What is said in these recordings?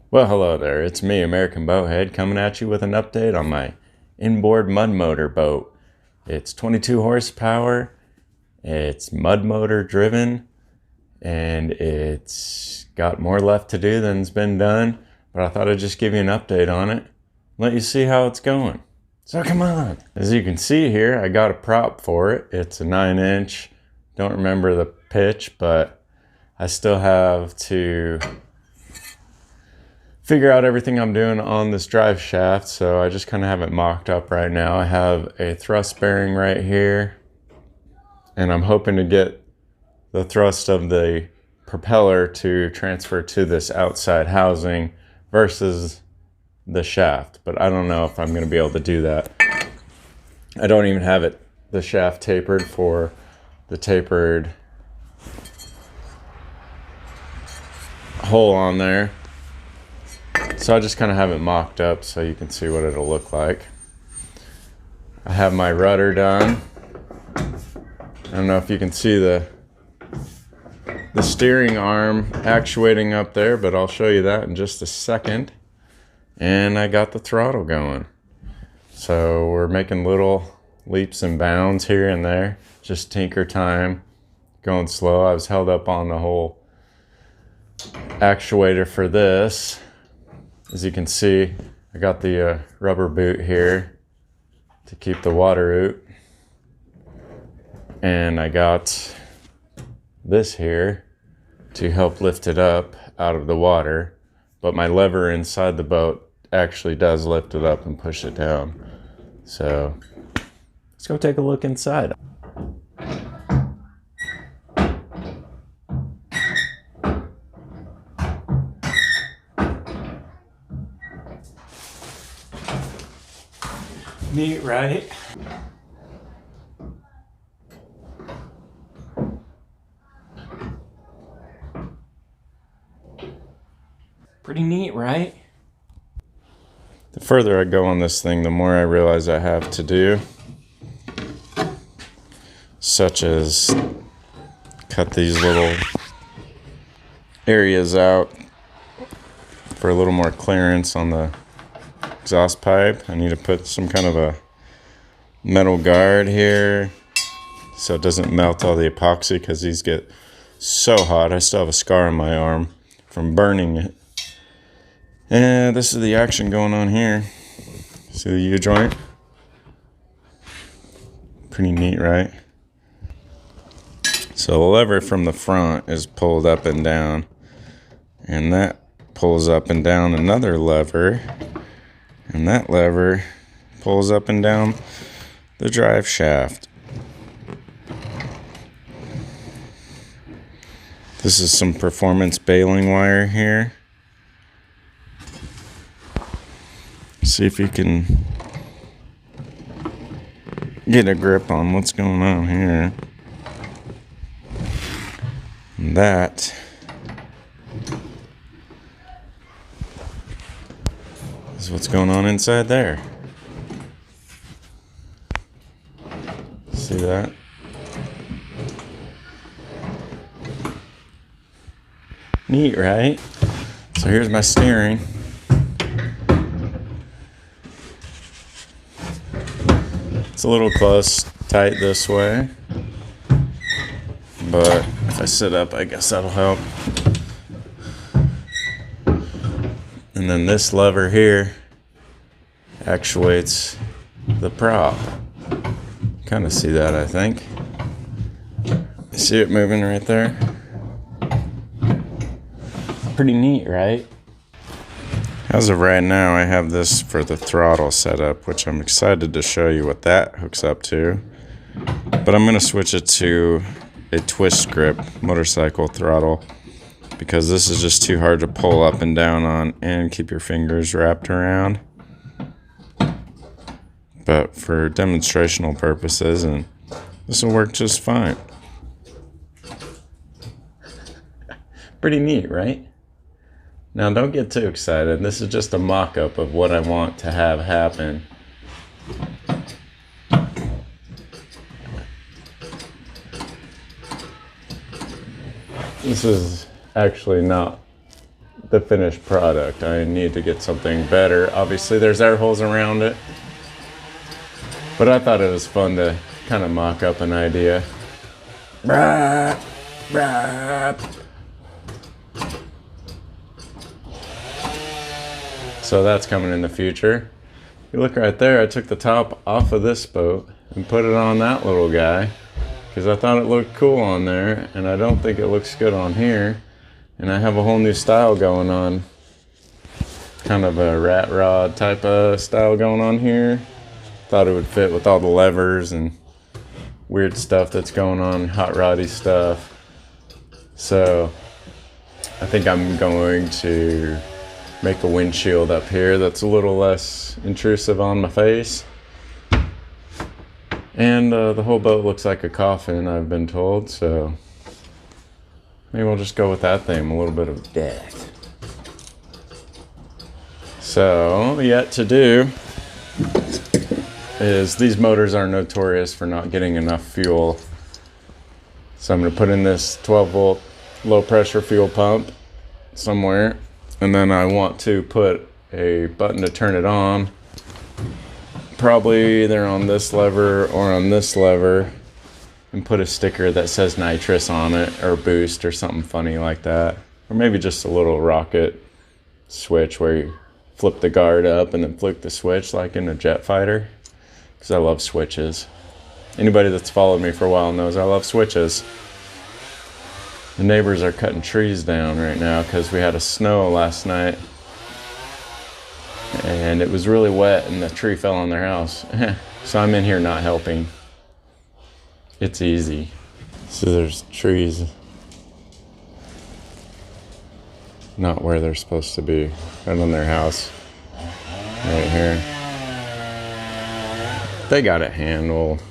Well, hello there. It's me, American Boathead, coming at you with an update on my inboard mud motor boat. It's 22 horsepower, it's mud motor driven, and it's got more left to do than's been done, but I thought I'd just give you an update on it, let you see how it's going. So come on. As you can see here, I got a prop for it. It's a 9-inch. Don't remember the pitch, but I still have to figure out everything I'm doing on this drive shaft, so I just kind of have it mocked up right now. I have a thrust bearing right here, and I'm hoping to get the thrust of the propeller to transfer to this outside housing versus the shaft, but I don't know if I'm going to be able to do that. I don't even have the shaft tapered for the tapered hole on there. So I just kind of have it mocked up so you can see what it'll look like. I have my rudder done. I don't know if you can see the steering arm actuating up there, but I'll show you that in just a second. And I got the throttle going. So we're making little leaps and bounds here and there. Just tinker time, going slow. I was held up on the whole actuator for this. As you can see, I got the rubber boot here to keep the water out. And I got this here to help lift it up out of the water. But my lever inside the boat actually does lift it up and push it down. So let's go take a look inside. Neat, right? Pretty neat, right? The further I go on this thing, the more I realize I have to do, such as cut these little areas out for a little more clearance on the exhaust pipe. I need to put some kind of a metal guard here so it doesn't melt all the epoxy, because these get so hot. I still have a scar on my arm from burning it. And this is the action going on here. See the U-joint? Pretty neat, right? So the lever from the front is pulled up and down, and that pulls up and down another lever, and that lever pulls up and down the drive shaft. This is some performance baling wire here. See if you can get a grip on what's going on here. And that is what's going on inside there. See that? Neat, right? So here's my steering. It's a little close, tight this way, but if I sit up, I guess that'll help. And then this lever here actuates the prop. Kind of see that, I think. You see it moving right there? Pretty neat, right? As of right now, I have this for the throttle setup, which I'm excited to show you what that hooks up to. But I'm going to switch it to a twist grip motorcycle throttle, because this is just too hard to pull up and down on and keep your fingers wrapped around. But for demonstrational purposes, and this will work just fine. Pretty neat, right? Now don't get too excited. This is just a mock-up of what I want to have happen. This is actually not the finished product. I need to get something better. Obviously there's air holes around it, but I thought it was fun to kind of mock up an idea. Brap, brap. So that's coming in the future. You look right there, I took the top off of this boat and put it on that little guy because I thought it looked cool on there, and I don't think it looks good on here. And I have a whole new style going on. Kind of a rat rod type of style going on here. Thought it would fit with all the levers and weird stuff that's going on, hot roddy stuff. So I think I'm going to make a windshield up here that's a little less intrusive on my face. And the whole boat looks like a coffin, I've been told, so maybe we'll just go with that theme, a little bit of death. So, yet to do is these motors are notorious for not getting enough fuel. So I'm going to put in this 12 volt low pressure fuel pump somewhere. And then I want to put a button to turn it on. Probably either on this lever or on this lever. And put a sticker that says nitrous on it, or boost, or something funny like that. Or maybe just a little rocket switch where you flip the guard up and then flick the switch like in a jet fighter. Because I love switches. Anybody that's followed me for a while knows I love switches. The neighbors are cutting trees down right now because we had a snow last night. And it was really wet and the tree fell on their house. So I'm in here not helping. It's easy. So there's trees not where they're supposed to be. Right on their house. Right here. They got it handled.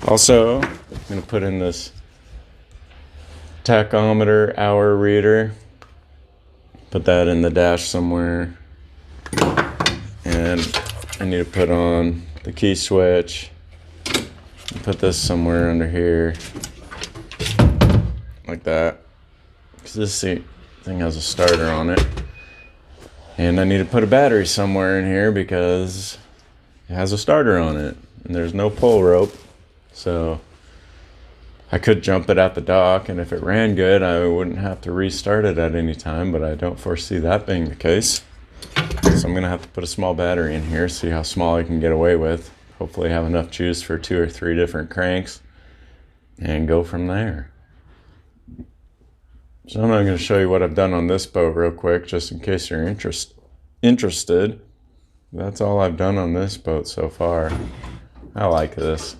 Also, I'm going to put in this tachometer hour reader. Put that in the dash somewhere. And I need to put on the key switch. Put this somewhere under here. Like that. Because this thing has a starter on it. And I need to put a battery somewhere in here because it has a starter on it. And there's no pull rope. So I could jump it at the dock, and if it ran good, I wouldn't have to restart it at any time, but I don't foresee that being the case. So I'm gonna have to put a small battery in here, see how small I can get away with. Hopefully have enough juice for 2 or 3 different cranks, and go from there. So I'm not gonna show you what I've done on this boat real quick, just in case you're interested. That's all I've done on this boat so far. I like this.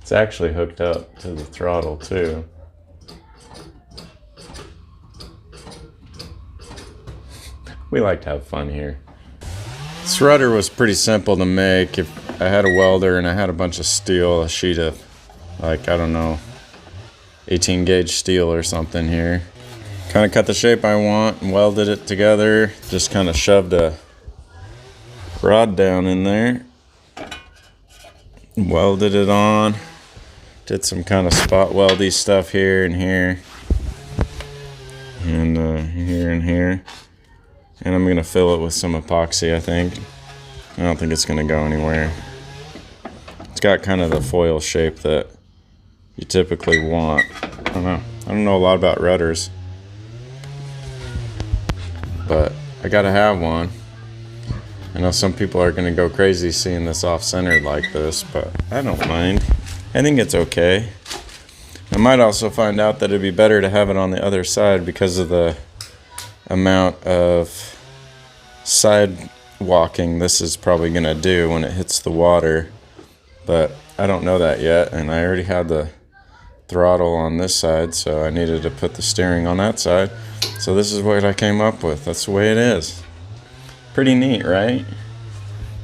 It's actually hooked up to the throttle too. We like to have fun here. This rudder was pretty simple to make. If I had a welder and I had a bunch of steel, a sheet of, like, I don't know, 18 gauge steel or something here. Kind of cut the shape I want and welded it together. Just kind of shoved a rod down in there. Welded it on. Did some kind of spot weldy stuff here and here. And here and here. And I'm going to fill it with some epoxy, I think. I don't think it's going to go anywhere. It's got kind of the foil shape that you typically want. I don't know. I don't know a lot about rudders. But I got to have one. I know some people are going to go crazy seeing this off-centered like this, but I don't mind. I think it's okay. I might also find out that it'd be better to have it on the other side because of the amount of side walking this is probably going to do when it hits the water. But I don't know that yet, and I already had the throttle on this side, so I needed to put the steering on that side. So this is what I came up with. That's the way it is. Pretty neat, right?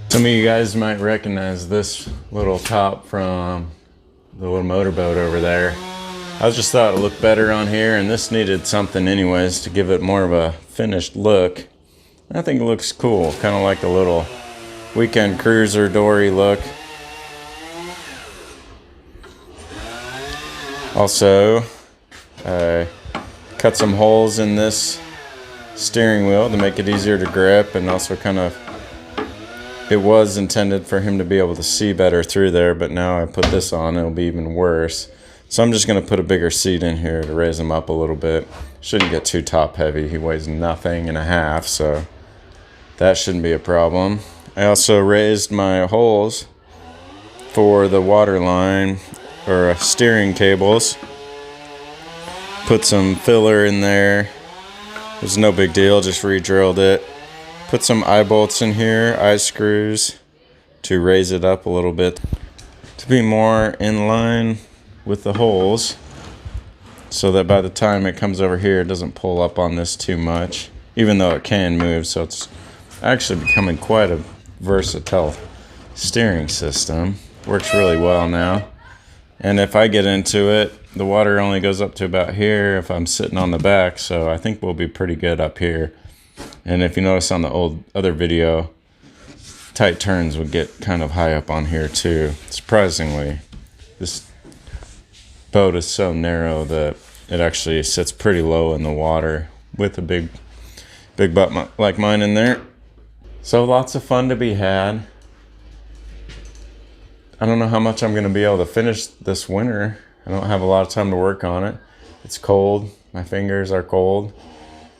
Some of you guys might recognize this little top from the little motorboat over there. I just thought it looked better on here, and this needed something anyways to give it more of a finished look. I think it looks cool, kind of like a little weekend cruiser dory look. Also, I cut some holes in this steering wheel to make it easier to grip, and also kind of, it was intended for him to be able to see better through there, but now I put this on, it'll be even worse. So I'm just going to put a bigger seat in here to raise him up a little bit. Shouldn't get too top heavy. He weighs nothing and a half, so that shouldn't be a problem. I also raised my holes for the water line or steering cables. Put some filler in there. It was no big deal, just re-drilled it. Put some eye bolts in here, eye screws, to raise it up a little bit to be more in line with the holes, so that by the time it comes over here it doesn't pull up on this too much, even though it can move. So it's actually becoming quite a versatile steering system. Works really well now. And if I get into it, the water only goes up to about here if I'm sitting on the back, so I think we'll be pretty good up here. And if you notice on the other video, tight turns would get kind of high up on here too. Surprisingly, this boat is so narrow that it actually sits pretty low in the water with a big butt like mine in there. So lots of fun to be had. I don't know how much I'm going to be able to finish this winter. I don't have a lot of time to work on it. It's cold. My fingers are cold.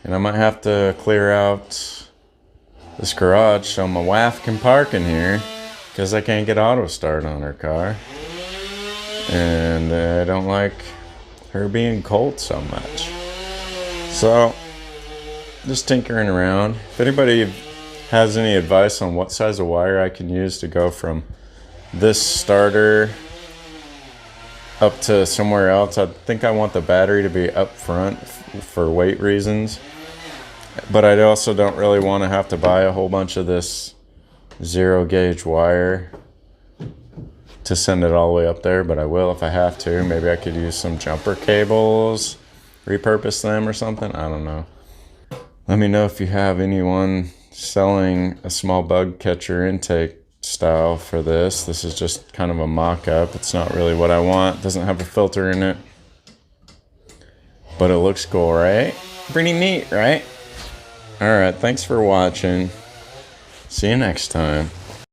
And I might have to clear out this garage so my wife can park in here, because I can't get auto start on her car. And I don't like her being cold so much. So, just tinkering around. If anybody has any advice on what size of wire I can use to go from this starter up to somewhere else, I think I want the battery to be up front for weight reasons. But I also don't really want to have to buy a whole bunch of this 0 gauge wire to send it all the way up there, but I will if I have to. Maybe I could use some jumper cables, repurpose them or something. I don't know. Let me know if you have anyone selling a small bug catcher intake style for this. This is just kind of a mock-up. It's not really what I want. It doesn't have a filter in it, but it looks cool, right? Pretty neat, right? All right, thanks for watching. See you next time.